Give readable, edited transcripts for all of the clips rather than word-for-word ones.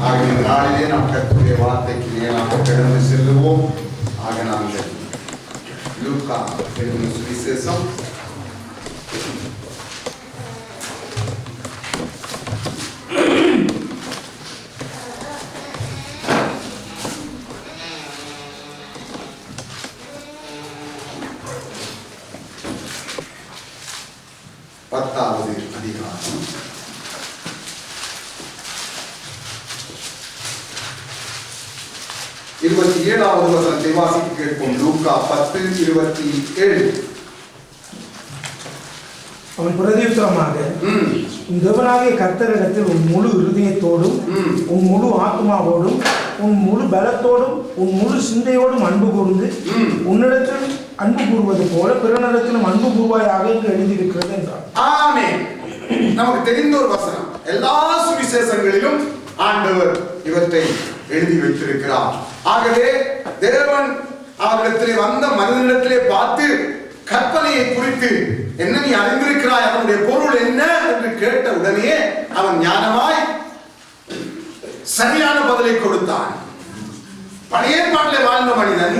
ஆகிய நாளிலே நாம் கர்த்தருடைய வார்த்தைக்கு நேராக கடந்து செல்லுவோம். ஆக நாங்கள் லூக்கா எழுதின சுவிசேஷம் 10வது அதிகாரம் 27வது வசனத்தை வாசிக்க கேட்போம். லூக்கா 10:27. அவன் பிரதியுத்தரமாக, உன் தேவனாகிய கர்த்தரிடத்தில் உன் முழு இருதயத்தோடும் உன் முழு ஆத்மாவோடும் உன் முழு பலத்தோடும் உன் முழு சிந்தையோடும் அன்பு கூர்ந்து உன்னிடத்தில் அன்பு கூறுவது போல பிறனிடத்திலும் அன்பு கூர்வாயாக என்று எழுதியிருக்கிறது என்றார். ஆமென். நமக்கு தெரிந்த ஒரு வசனம். எல்லா சுவிசேஷங்களிலும் ஆண்டவர் இவற்றை எழுதி வைத்திருக்கிறார். ஆகவே தேவன் அவரிடத்திலே வந்த மனிதனிடத்திலே பார்த்து கற்பனையை குறித்து என்ன நீ அறிந்திருக்கிறாய், அதனுடைய பொருள் என்ன என்று கேட்ட உடனே அவன் ஞானமாய் சரியான பதிலை கொடுத்தான். பழைய ஏற்பாட்டில் வாழ்ந்த மனிதன்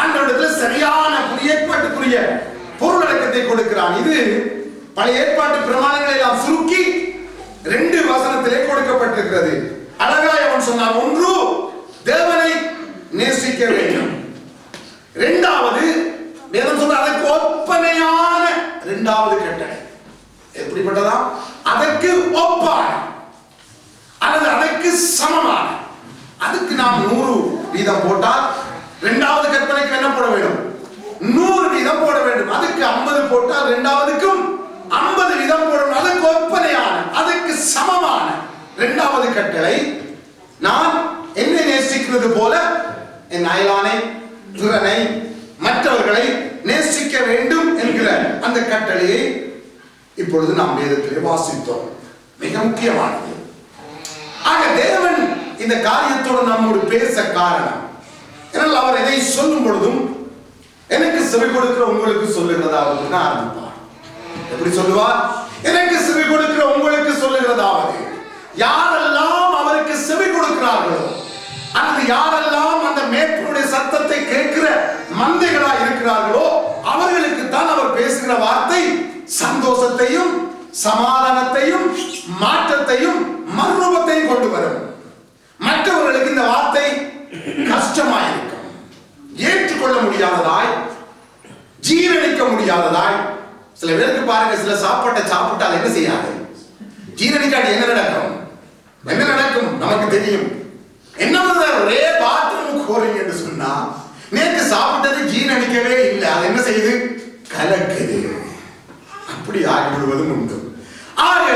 ஆண்டவரிடத்தில் சரியான புதிய ஏற்பாட்டுக்குரிய பொருளடக்கத்தை கொடுக்கிறான். இது பழைய ஏற்பாட்டு பிரமாணங்களை எல்லாம் சுருக்கி 2 வசனத்திலே கொடுக்கப்பட்டிருக்கிறது. அழகாய் அவன் சொன்னான், ஒன்று தேவனை நேசிக்க வேண்டும், இரண்டாவது வேதம் சொல்ற அதற்கு ஒப்பனையான 2வது கட்டளை. எப்படிப்பட்டதா? அதற்கு ஒப்பான அல்லது அதற்கு சமமான. அதுக்கு நாம் 100 வீதம் போட்டால் 2வது கற்பனைக்கு என்ன போட வேண்டும்? 100 வீதம் போட வேண்டும். அதுக்கு 50 போட்டால் 2வதுக்கும் 50 வீதம் போடணும். அதுக்கு ஒப்பனையான அதுக்கு சமமான 2வது கட்டளை, நான் என்னை நேசிக்கிறது போல என் அயலானை பிறனை மற்றவர்களை நேசிக்க வேண்டும் என்கிற அந்த கட்டளையை இப்பொழுது நாம் வேதத்திலே வாசித்தோம். மிக முக்கியமானது. ஆக தேவன் இந்த காரியத்தோடு நம்மோடு பேச காரணம் ஏனால் அவர் எதை சொல்லும் பொழுதும் எனக்கு செவி கொடுக்கிற உங்களுக்கு சொல்லுகிறதாவது ஆரம்பிப்பார். எப்படி சொல்லுவார்? எனக்கு செவி கொடுக்கிற உங்களுக்கு சொல்லுகிறதாவது. யாரெல்லாம் அவருக்கு செவி கொடுக்கிறார்களோ அல்லது யாரெல்லாம் அந்த மேய்ப்பனுடைய சத்தத்தை கேட்கிற மந்தைகளா இருக்கிறார்களோ அவர்களுக்கு தான் அவர் பேசுகிற வார்த்தை சந்தோஷத்தையும் சமாதானத்தையும் மாற்றத்தையும் மறுரூபத்தையும் கொண்டு வரும். மற்றவர்களுக்கு இந்த வார்த்தை கஷ்டமாயிருக்கும், ஏற்றுக்கொள்ள முடியாததாய், ஜீரணிக்க முடியாததாய். சில பேருக்கு பாருங்க, சில சாப்பாட்டை சாப்பிட்டால் என்ன செய்யாது, ஜீரணிக்காடி என்ன நடக்கும்? என்ன நடக்கும் நமக்கு தெரியும். என்ன ஒரே பாத்ரூம் போறீங்க என்று சொன்னா நேற்று சாப்பிட்டது ஜீரணிக்கவே இல்லை, அது என்ன செய்யுது? கலக்குது. அப்படி ஆகிவிடுவதும் உண்டு. ஆக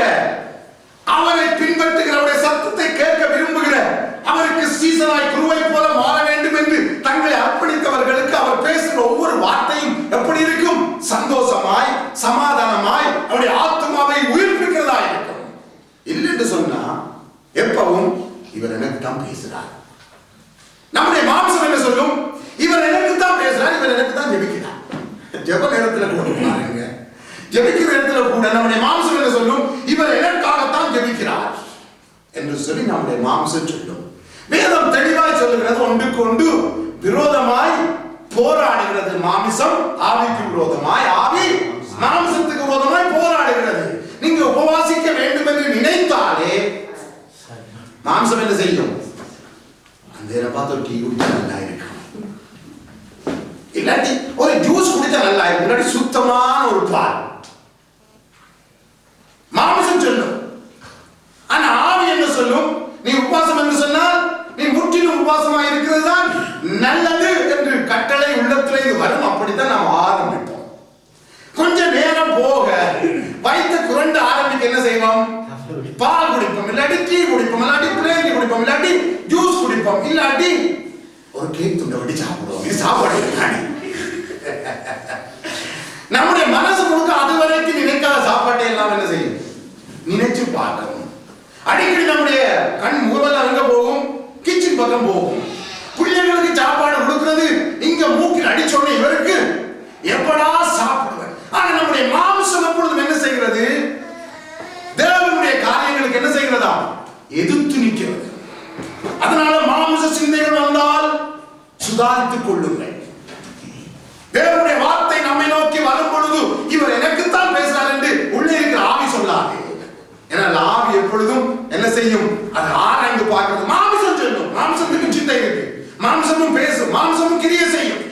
அவரை பின்பற்றுகிறவருடைய சத்தத்தை கேட்க விரும்புகிற அவருக்கு சீசனாய் குருவை போல மாற வேண்டும் என்று தங்களை அர்ப்பணித்தவர்களுக்கு அவர் பேசுகிற ஒவ்வொரு வார்த்தையும் எப்படி இருக்கும்? சந்தோஷமாய் சமாதானமாய் அவருடைய ஆத்மாவை உயிர்ப்பிக்கிறதா இருக்கும். இல்லை என்று சொன்னா எப்பவும் இவர் எனக்கு தான் பேசுறார். நம்முடைய மாம்சம் என்ன சொல்லும்? இவர் எனக்கு தான் பேசுறார், இவர் எனக்கு தான் ஜெபிக்கிறார். ஜெப நேரத்தில் கூட பாருங்க, ஜெபிக்கிற நேரத்தில் கூட நம்முடைய மாம்சம் என்ன சொல்லும்? இவர் எனக்காகத்தான் ஜெபிக்கிறார் என்று சொல்லி நம்முடைய மாம்சம் சொல்லும். வேதம் தெளிவாய் சொல்லுகிறது, ஒன்றுக்கு ஒன்று விரோதமாய் போராடுகிறது. மாமிசம் ஆவிக்கு விரோதமாய், ஆவி மாமிசத்துக்கு விரோதமாய் போராடுகிறது. நீங்க உபவாசிக்க வேண்டும் என்று நினைத்தாலே மாம்சம் என்ன செய்யும்? அந்த பார்த்து ஒரு டீ குடிச்சா நல்லா இருக்கும், இல்லாட்டி ஒரு ஜூஸ் குடிச்சா நல்லா இருக்கும், இல்லாட்டி சுத்தமான ஒரு பால். மாம்சம் சொல்லும். ஆனா ஆவி என்ன சொல்லும்? நீ உபவாசம் என்று சொன்னால் நீ முற்றிலும் உபவாசமா இருக்கிறது தான் நல்லது என்று கட்டளை உள்ளத்திலே இது வரும். அப்படித்தான் நாம் ஆரம்பிப்போம். கொஞ்ச நேரம் போக வயிற்று குரண்டு ஆரம்பிக்க என்ன செய்வோம்? பால் குடிப்போம், இல்லாட்டி டீ குடிப்போம், இல்லாட்டி பிளேன் குடிப்போம், இல்லாட்டி ஜூஸ் குடிப்போம், இல்லாட்டி ஒரு கேக் துண்டை வட்டி சாப்பிடுவோம். இது சாப்பாடு. நம்முடைய மனசு முழுக்க அதுவரைக்கும் நினைக்காத சாப்பாட்டை எல்லாம் என்ன செய்யும்? நினைச்சு பார்க்கணும். அடிக்கடி நம்முடைய கண் மூவெல்லாம் எங்க போகும்? கிச்சன் பக்கம் போகும். பிள்ளைகளுக்கு சாப்பாடு கொடுக்கிறது இங்க மூக்கில் அடிச்சோடனே இவருக்கு எப்படா சாப்பிடுவேன். ஆனா நம்முடைய மாம்சம் எப்பொழுதும் என்ன செய்கிறது? தேவனுடைய காரியங்களுக்கு என்ன செய்கிறதா? எதிர்த்து நிற்கிறது. சிந்தைகள் வந்தால் சுதாரித்துக் கொள்ளுங்கள். தேவனுடைய வார்த்தை நம்மை நோக்கி வரும் பொழுது இவர் எனக்குத்தான் பேசுறார் என்று உள்ளே இருக்கிற ஆவி சொல்லாது. ஏன்னா ஆவி எப்பொழுதும் என்ன செய்யும்? அது ஆராய்ந்து பார்க்கிறது. மாம்சம் சொல்லும், மாம்சத்துக்கு சிந்தை இருக்கு, மாம்சமும் பேசும், மாம்சமும் கிரியை செய்யும்.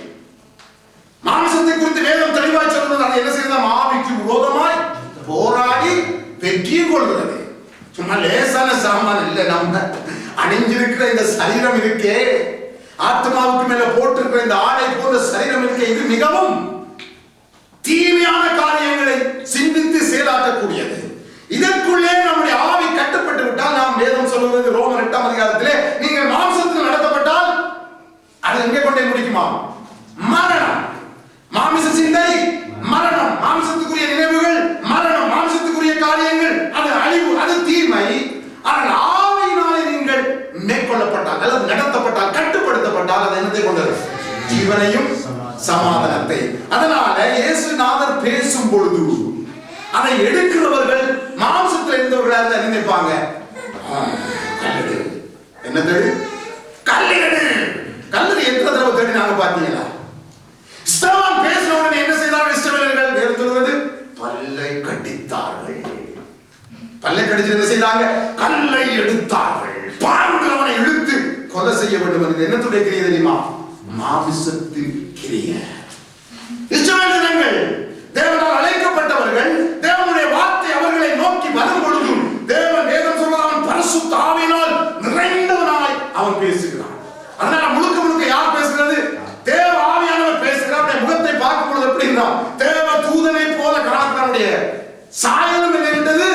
மாம்சத்தை குறித்து வேதம் தெளிவாய் சொல்றது. அது என்ன செய்யலாம்? ஆவிக்கு விரோதமாய் போராடி வெற்றியும் கொள்கிறது. சும்மா லேசான சாமான் இல்லை. நம்ம அணிஞ்சிருக்கிற இந்த சரீரம் இருக்கே, ஆத்மாவுக்கு மேல போட்டிருக்கிற இந்த ஆடை போன்ற சரீரம் இருக்கே, இது மிகவும் தீமையான காரியங்களை சிந்தித்து செயலாற்றக்கூடியது. இதற்குள்ளே நம்முடைய ஆவி கட்டுப்பட்டு விட்டால், நாம் வேதம் சொல்லுவது ரோமர் 8ஆம் அதிகாரத்திலே, நீங்கள் மாம்சத்தில் நடத்தப்பட்டால் அது எங்கே கொண்டே முடிக்குமா? மரணம். மாமிச சிந்தை மரணம், மாம்சத்துக்குரிய நினைவுகள் மரணம், மாம்சத்துக்குரிய காரியங்கள் அது அழிவு, அது தீமை. ஆனால் ஆவியினாலே நீங்கள் மேற்கொள்ளப்பட்டால் அல்லது நடத்தப்பட்டால், கட்டுப்படுத்தப்பட்டால் அது என்னத்தை கொண்டது? ஜீவனையும் சமாதானத்தை. அதனால இயேசுநாதர் பேசும் பொழுது அதை எடுக்கிறவர்கள் மாம்சத்தில் இருந்தவர்களாக நினைப்பாங்க. என்ன தேடு? கல்லெடு. கல்லெடு எத்தனை தடவை தேடினாங்க பார்த்தீங்களா? ஸ்தேவான் பேசின உடனே என்ன செய்தார்கள் இஸ்ரவேலர்கள்? வேதம் சொல்கிறது, பல்லை கடித்தார்கள். பல்லை கடிச்சு என்ன செய்தாங்க? கல்லை எடுத்தார்கள். பார்க்கிறவனை இழுத்து கொலை செய்ய வேண்டும் என்று. என்னத்துடைய கிரியை தெரியுமா? மாமிசத்தின் கிரியை. இஸ்ரவேல் ஜனங்கள் தேவனால் அழைக்கப்பட்டவர்கள். தேவனுடைய வார்த்தை அவர்களை நோக்கி வரும் பொழுது தேவன் வேதம் சொல்வது, அவன் பரிசுத்த ஆவியினால் நிறைந்தவனாய் அவன் பேசுகிறான். அதனால முழுக்க முழுக்க யார் பேசுகிறது? தேவ ஆவியானவர் பேசுகிறார். முகத்தை பார்க்கும் பொழுது எப்படி இருந்தான்? தேவ தூதனை போல காணப்படுடைய சாயலும் என்னவிட்டது?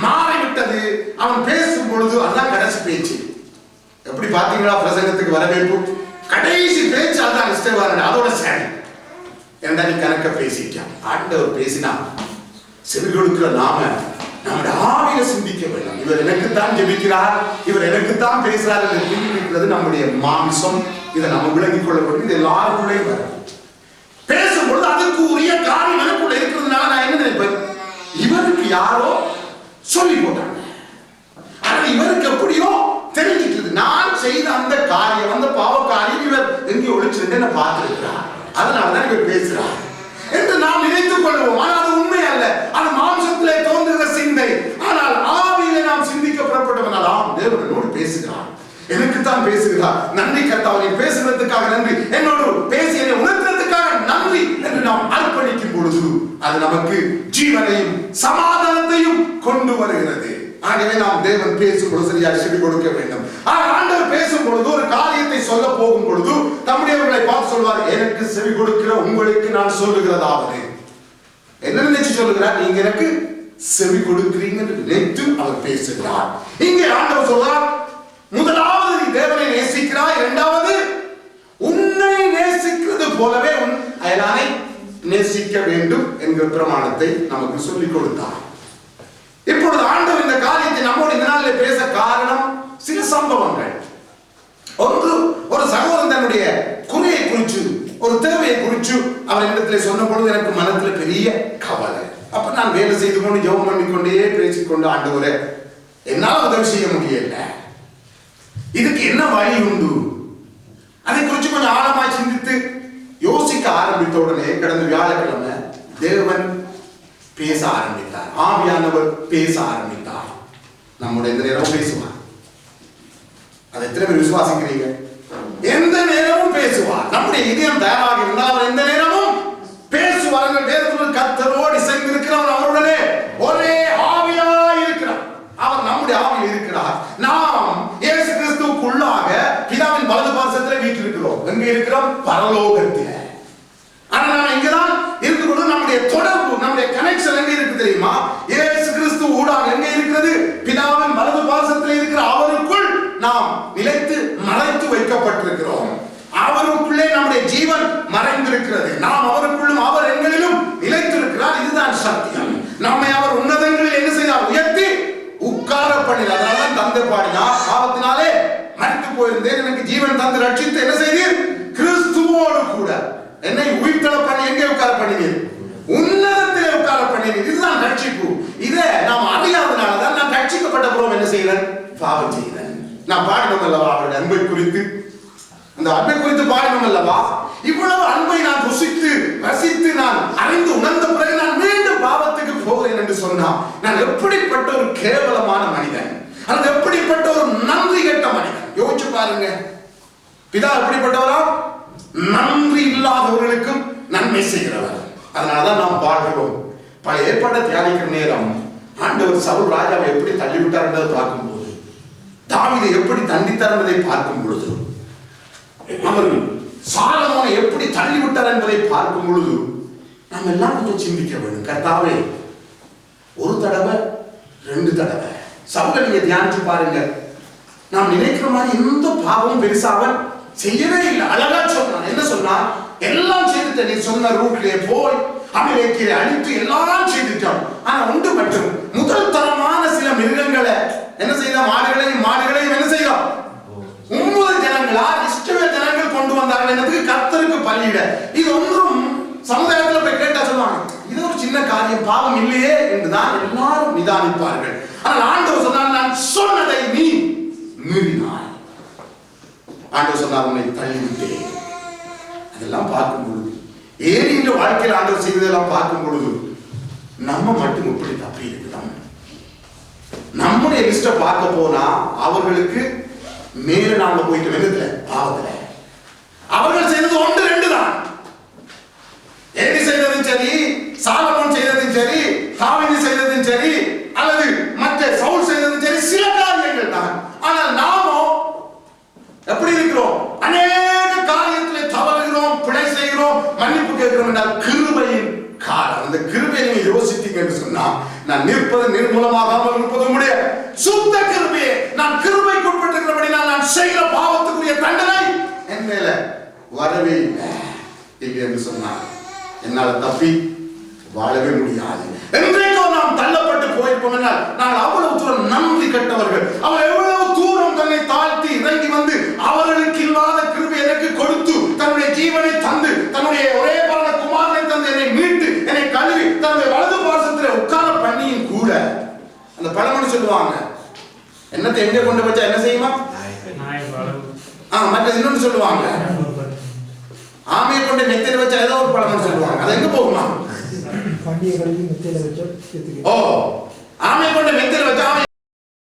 மாறிவிட்டது. அவன் பேசும் பொழுது அதான் கடைசி பேச்சு. எப்படி பாத்தீங்களா? பிரசங்கத்துக்கு வரவேற்பு கடைசி பேச்சு அதான் இஸ்தேவான். அதோட சரி ஏண்டா நீ கணக்க பேசிட்டான். ஆண்டவர் பேசினா செவி கொடுக்கிற நாம நம்முடைய ஆவியில சிந்திக்க வேண்டும். இவர் எனக்குத்தான் ஜெபிக்கிறார், இவர் எனக்குத்தான் பேசுறார் என்று புரிந்திருக்கிறது நம்முடைய மாம்சம். இதை நம்ம விளங்கிக் கொள்ள வேண்டும். இது எல்லாருக்குள்ளே வரும். பேசும்பொழுது அதுக்கு உரிய காரியம் எனக்குள்ள இருக்கிறதுனால நான் என்ன நினைப்பேன்? இவருக்கு யாரோ சொல்லி போட்டாங்க, ஆனா இவருக்கு எப்படியோ தெரிஞ்சிட்டு நான் செய்த அந்த காரியம், அந்த பாவ காரியம் இவர் எங்கே ஒழிச்சிருந்து என்ன பார்த்திருக்கிறார், அதனாலதான் இவர் பேசுறார் என்று நாம் நினைத்துக் கொள்வோம். ஆனால் அது உண்மை அல்ல. அது மாம்சத்திலே தோன்றுகிற சிந்தை. ஆனால் ஆவியிலே நாம் சிந்திக்க புறப்பட்டவனால் தேவனோடு பேசுகிறார், எனக்குத்தான் பேசுகிறார். நன்றி கர்த்தாவே, பேசுறதுக்காக நன்றி, என்னோடு பேசி என்னை உணர்த்துறதுக்காக நன்றி என்று நாம் அர்ப்பணிக்கும் பொழுது அது நமக்கு ஜீவனையும் சமாதானத்தையும் கொண்டு வருகிறது. ஆகவே நாம் தேவன் பேசும் பொழுது சரியாக செவி கொடுக்க வேண்டும். ஆண்டவர் பேசும் பொழுது ஒரு காரியத்தை சொல்ல போகும் பொழுது தம்முடையவர்களை பார்த்து சொல்வார், எனக்கு செவி கொடுக்கிற உங்களுக்கு நான் சொல்லுகிறதாவது. என்ன நினைச்சு சொல்லுகிறார்? நீங்க எனக்கு செவி கொடுக்கிறீங்க என்று நினைத்து அவர் பேசுகிறார். இங்கே ஆண்டவர் சொல்றார், முதலாவது நீ தேவனை நேசிக்கிறாய், இரண்டாவது உன்னை நேசிக்கிறது போலவே உன் அயலானை நேசிக்க வேண்டும் என்கிற பிரமாணத்தை நமக்கு சொல்லிக் கொடுத்தார். இப்பொழுது ஆண்டவர் இந்த காரியத்தை நம்மோடு இந்த நாளில் பேச காரணம் சில சம்பவங்கள். ஒன்று, ஒரு சகோதரன் தன்னுடைய குறையை குறித்து, ஒரு தேவையை குறித்து அவர் இடத்துல சொன்ன பொழுது எனக்கு மனத்துல பெரிய கவலை. அப்ப நான் வேலை செய்து கொண்டு ஜெபம் பண்ணிக்கொண்டே பேசிக்கொண்டு, ஆண்டவரே என்னால் உதவி செய்ய முடியல, இதுக்கு என்ன வழி உண்டு? அதை குறித்து கொஞ்சம் ஆழமாய் சிந்தித்து யோசிக்க ஆரம்பித்த உடனே கடந்த வியாழக்கிழமை தேவன் பேச ஆரம்பித்தார். ஆவியானவர் பேச ஆரம்பித்தார். நம்முடைய எந்த நேரமும் பேசுவார். அதை எத்தனை பேர் விசுவாசிக்கிறீங்க? எந்த நேரமும் பேசுவார். நம்முடைய இதயம் தயாராக இருந்தால் அவர் எந்த நேரமும் பேசுவார்கள். வேதத்தில் கர்த்தரோடு இசைந்திருக்கிறவர் அவருடனே ஒரே ஆவியாய் இருக்கிறார். அவர் நம்முடைய ஆவியில் இருக்கிறார். நாம் இயேசு கிறிஸ்துவுக்குள்ளாக பிதாவின் வலது பார்சத்தில் வீற்றிருக்கிறோம். எங்க இருக்கிறோம்? பரலோகத்தில். ஆனா நாம் இங்கதான் இருந்து கொண்டு நம்முடைய தொடர்பு, நம்முடைய கனெக்ஷன் எங்க இருக்கு தெரியுமா? இயேசு கிறிஸ்து ஊடாக எங்க இருக்கிறது? பிதாவின் வலது பார்சத்தில் இருக்கிற அவருக்குள் நாம் நிலைத்து மறைத்து வைக்கப்பட்டிருக்கிறோம். அவருக்குள்ளே நம்முடைய ஜீவன் மறைந்திருக்கிறது. நாம் அவருக்குள்ளும் அவர் எங்களிலும் நிலைத்திருக்கிறார். இதுதான் சத்தியம். நம்மை அவர் உன்னதங்களில் என்ன செய்தார்? உயர்த்தி உட்கார பண்ணினார். அதனால்தான் தந்தை பாடினார், பாவத்தினாலே மரித்து போயிருந்தேன், எனக்கு ஜீவன் தந்து ரட்சித்து என்ன செய்தீர்? கிறிஸ்துவோடு கூட என்னை உயிர்த்தெழ பண்ணி எங்கே உட்கார பண்ணினீர்? உன்னதத்திலே உட்கார பண்ணினீர். இதுதான் ரட்சிப்பு. இதை நாம் அறியாதனாலதான் நான் ரட்சிக்கப்பட்ட பிறகு என்ன செய்கிறேன்? பாவம் செய்கிறேன். நான் பாடினோம் அல்லவா அவருடைய அன்பை குறித்து, அந்த அன்பை குறித்து பாடினோம் அல்லவா? இவ்வளவு அன்பை நான் ருசித்து ரசித்து நான் அறிந்து உணர்ந்த பிறகு நான் மீண்டும் பாவத்துக்கு போகிறேன் என்று சொன்னால் நான் எப்படிப்பட்ட ஒரு கேவலமான மனிதன், அல்லது எப்படிப்பட்ட ஒரு நன்றி கெட்ட மனிதன். யோசிச்சு பாருங்க. பிதா எப்படிப்பட்டவரா? நன்றி இல்லாதவர்களுக்கும் நன்மை செய்கிறவர். அதனாலதான் நாம் வாழ்கிறோம். பல ஏற்பாட்டை தியானிக்கிற நேரம் ஆண்டவர் சவுல் ராஜாவை எப்படி தள்ளிவிட்டார் என்பதை பார்க்கும்போது, தாவீதை எப்படி தண்டித்தார் என்பதை பார்க்கும் பொழுது, அவர் சாலமோனை எப்படி தள்ளிவிட்டார் என்பதை பார்க்கும் பொழுது நாம் எல்லாம் கொஞ்சம் சிந்திக்க வேண்டும். கர்த்தாவே, ஒரு தடவை 2 தடவை சவுலை நீங்க தியானிச்சு பாருங்க. நாம் நினைக்கிற மாதிரி எந்த பாவமும் பெருசாவன் செய்யவே இல்லை. அழகா சொன்னான். என்ன சொன்னான்? எல்லாம் செய்துட்ட, நீ சொன்ன ரூட்லயே போய் அமெரிக்கரை அழித்து எல்லாம் செய்துட்டான். ஆனா ஒன்று மட்டும், முதல் தரமான சில மிருகங்களை என்ன செய்த, மாடுகளையும் என்ன செய்யும், 9 ஜனங்களா இஸ்ரவேல் ஜனங்கள் கொண்டு வந்தார்கள். என்னதுக்கு? கர்த்தருக்கு பலியிட. இது ஒன்றும் சமுதாயத்தில் போய் கேட்டா சொல்லுவாங்க, இது ஒரு சின்ன காரியம், பாவம் இல்லையே என்றுதான் எல்லாரும் நிதானிப்பார்கள். ஆனால் ஆண்டவர் சொன்னார், நான் சொன்னதை நீ மீறினாய். ஆண்டவர் சொன்னார், உன்னை தள்ளிவிட்டேன். அதெல்லாம் பார்க்கும் பொழுது, ஏறின்ற வாழ்க்கையில் ஆண்டவர் செய்ததெல்லாம் பார்க்கும் பொழுது நம்ம மட்டும் எப்படி தப்பி இருக்கிறோம்? நம்முடைய லிஸ்ட பார்க்க போனா அவர்களுக்கு மேல நாம போயிட்டு வெள்ளத்துல பாவத்துல அவர்கள் செய்தது 1 2 தான். ஏலி செய்ததும் சரி, சாலமோன் செய்ததும் சரி, தாவீது செய்ததும் சரி, அல்லது மற்ற சவுல் செய்ததும் சரி, சில காரியங்கள் தான். ஆனால் நாமோ எப்படி இருக்கிறோம்? அநேக காரியத்திலே தவறுகிறோம், பிழை செய்கிறோம், மன்னிப்பு கேட்கிறோம். என்றால் கிருபையின் காலம். அந்த கிருபையை நீங்க யோசித்தீங்க என்று சொன்னா, நான் நிற்பது நிர்மூலமாகாமல் இருப்பது உம்முடைய சுத்த கிருபையே. நான் கிருபைக்கு உட்பட்டிருக்கிறபடினால் நான் செய்கிற பாவத்துக்குரிய தண்டனை என் மேல வரவே இல்லை என்று சொன்னார். என்னால தப்பி வாழவே முடியாது. என்றைக்கோ நாம் தள்ளப்பட்டு போயிருப்போம் என்றால் நாங்கள் அவ்வளவு தூரம் நன்றி கட்டவர்கள். அவர் எவ்வளவு தூரம் தன்னை தாழ்த்தி இறங்கி வந்து அவர்களுக்கு இல்லாத கிருபை எனக்கு கொடுத்து தன்னுடைய ஜீவனை தந்து தன்னுடைய ஒரே பரம குமாரனை தந்து என்னை மீட்டு என்னை கழுவி தன்னுடைய வலது பாசத்தில் உட்கார பண்ணியும் கூட அந்த பழமொழி சொல்லுவாங்க, என்னத்தை எங்க கொண்டு வச்சா என்ன செய்யுமா? மற்ற இன்னொன்று சொல்லுவாங்க, ஆமையை கொண்டு நெத்தில வச்சா ஏதோ ஒரு பழமொழி சொல்லுவாங்க. அது எங்க போகுமா? ஓ, ஆமை கொண்டு மெத்தில வச்சா